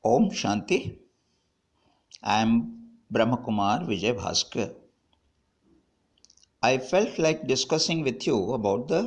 Om Shanti. I am Brahmakumar Vijay Bhasker. I felt like discussing with you about the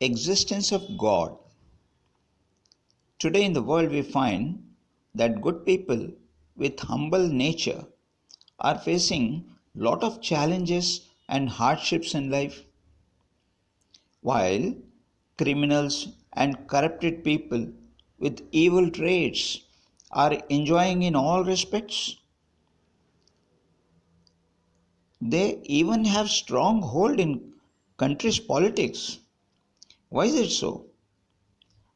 existence of God. Today in the world we find that good people with humble nature are facing lot of challenges and hardships in life, while criminals and corrupted people with evil traits are enjoying in all respects. They even have strong hold in country's politics. Why is it so?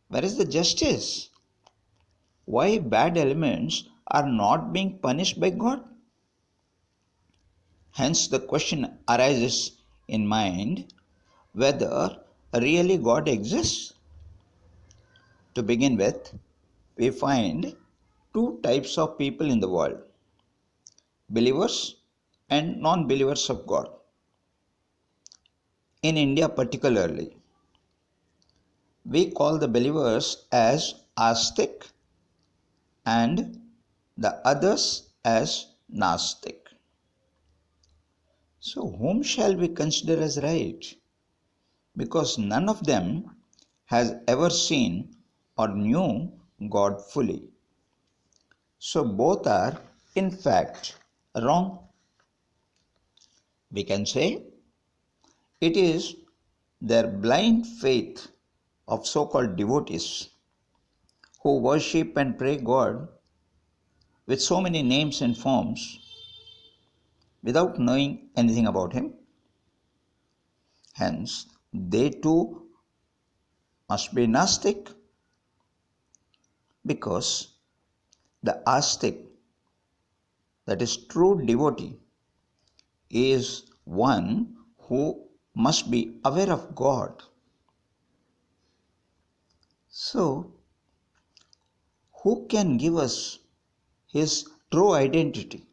Where is the justice? Why bad elements are not being punished by God? Hence the question arises in mind whether really God exists. To begin with, we find two types of people in the world: believers and non-believers of God. In India particularly, we call the believers as astic and the others as Nastic. So, whom shall we consider as right? Because none of them has ever seen or knew God fully. So, both are in fact wrong. We can say it is their blind faith of so called devotees who worship and pray God with so many names and forms without knowing anything about Him. Hence, they too must be Nastic, because the astic, that is true devotee, is one who must be aware of God. So, who can give us his true identity?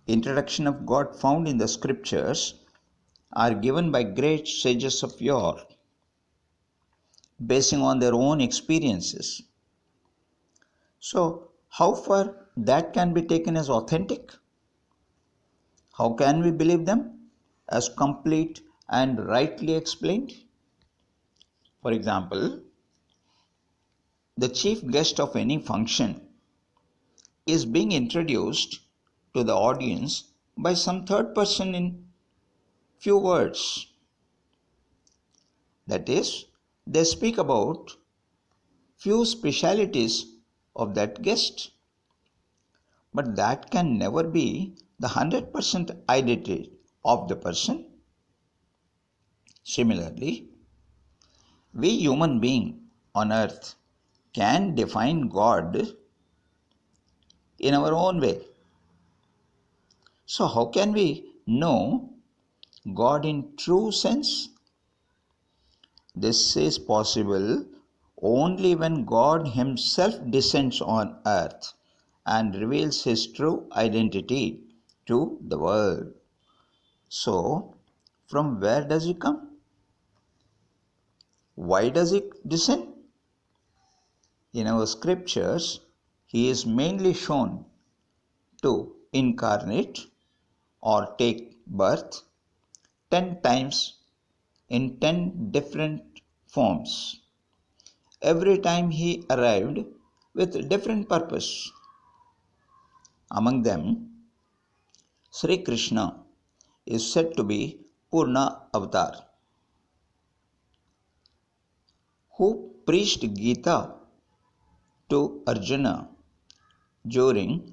Introduction of God found in the scriptures are given by great sages of yore, basing on their own experiences. So, how far that can be taken as authentic? How can we believe them as complete and rightly explained? For example, the chief guest of any function is being introduced to the audience by some third person in few words. That is, they speak about few specialities of that guest, but that can never be the 100% identity of the person. Similarly, we human beings on earth can define God in our own way. So, how can we know God in true sense? This is possible only when God Himself descends on earth and reveals His true identity to the world. So, from where does He come? Why does He descend? In our scriptures, He is mainly shown to incarnate or take birth 10 times in 10 different forms. Every time He arrived with different purpose. Among them, Sri Krishna is said to be Purna Avatar, who preached Gita to Arjuna during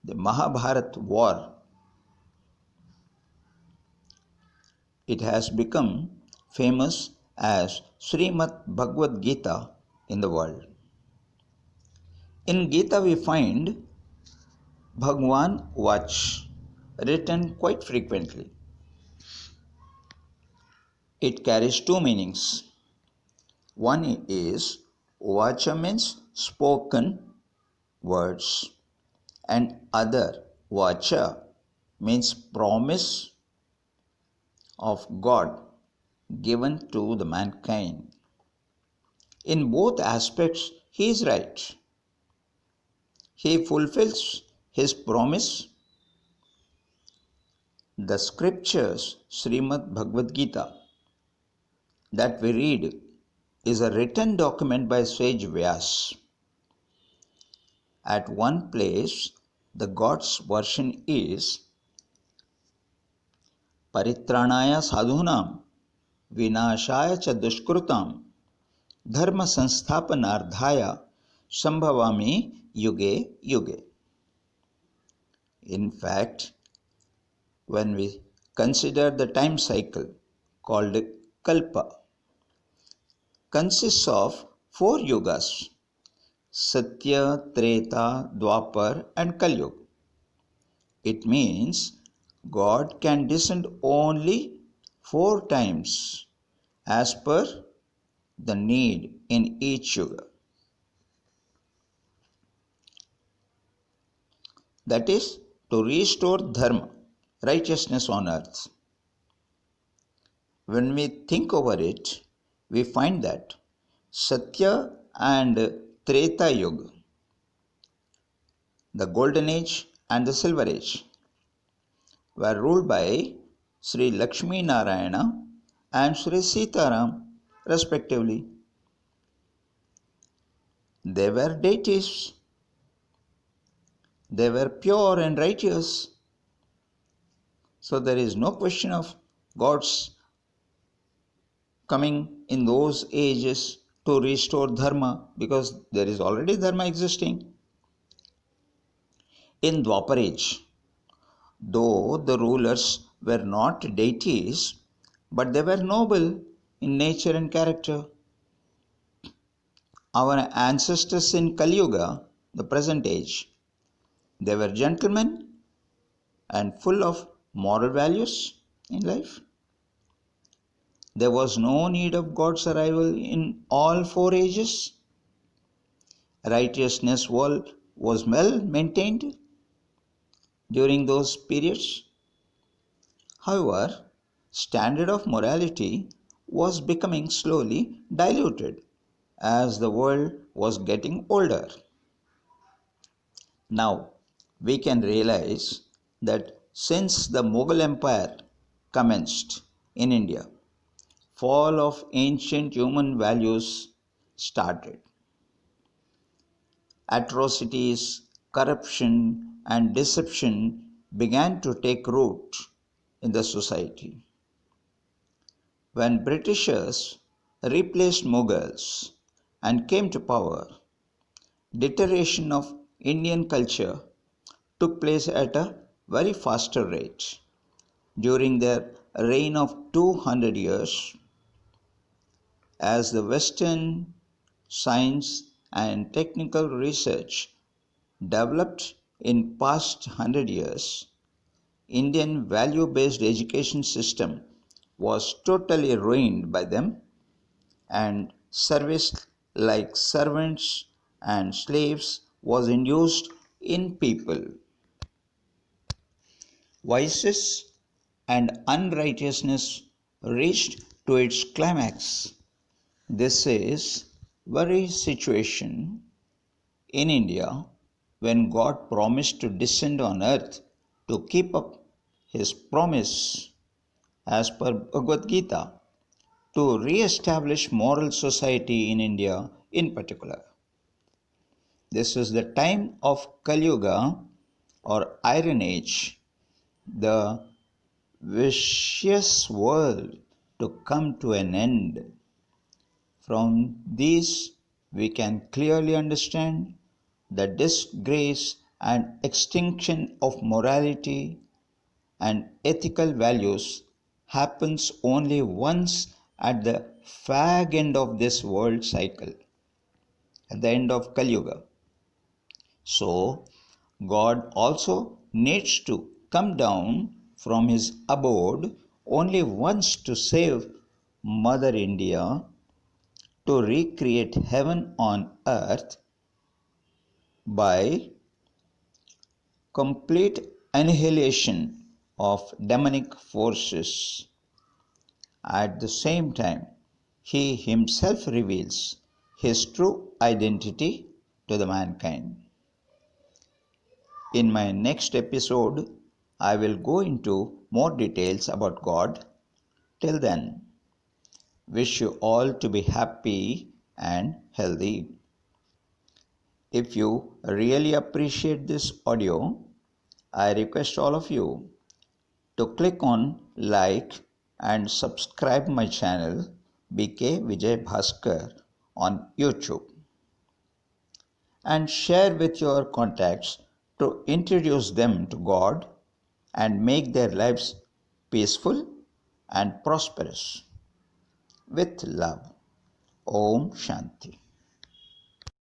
the Mahabharata war. It has become famous as Srimad Bhagwan Gita in the world. In Gita we find Bhagwan Vach written quite frequently. It carries two meanings. One is Vacha means spoken words, and other Vacha means promise of God given to the mankind. In both aspects, He is right. he fulfills his promise. The scriptures, Srimad Bhagavad Gita, that we read is a written document by sage Vyas. At one place, the God's version is Paritranaya sadhunam vinashaya cha dushkrutam dharma sansthapanardhaya sambhavami yuge yuge. In fact, when we consider the time cycle called Kalpa, consists of 4 yugas: Satya, Treta, Dwapar and Kalyug. It means God can descend only 4 times as per the need in each yuga. That is to restore dharma, righteousness on earth. When we think over it, we find that Satya and Treta Yuga, the Golden Age and the Silver Age, were ruled by Sri Lakshmi Narayana and Sri Sitaram respectively. They were deities. They were pure and righteous. So there is no question of God's coming in those ages to restore dharma, because there is already dharma existing. In Dwapar age, though the rulers were not deities, but they were noble in nature and character. Our ancestors in Kali Yuga, the present age, they were gentlemen and full of moral values in life. There was no need of God's arrival in all 4 ages. Righteousness was well maintained during those periods. However, standard of morality was becoming slowly diluted as the world was getting older. Now, we can realize that since the Mughal Empire commenced in India, fall of ancient human values started. Atrocities, corruption, and deception began to take root in the society. When Britishers replaced Mughals and came to power, deterioration of Indian culture took place at a very faster rate. During their reign of 200 years, as the Western science and technical research developed in past 100 years, Indian value-based education system was totally ruined by them, and service like servants and slaves was induced in people. Vices and unrighteousness reached to its climax. This is very situation in India when God promised to descend on earth to keep up his promise as per Bhagavad Gita to re-establish moral society in India in particular. This is the time of Kali Yuga or Iron Age, the vicious world to come to an end. From these we can clearly understand the disgrace and extinction of morality and ethical values happens only once at the fag end of this world cycle, at the end of Kali Yuga. So, God also needs to come down from his abode only once to save Mother India, to recreate heaven on earth by complete annihilation of demonic forces. At the same time, he himself reveals his true identity to the mankind. In my next episode, I will go into more details about God. Till then, wish you all to be happy and healthy. If you really appreciate this audio, I request all of you to click on like and subscribe my channel BK Vijay Bhasker on YouTube, and share with your contacts to introduce them to God and make their lives peaceful and prosperous. With love, Om Shanti.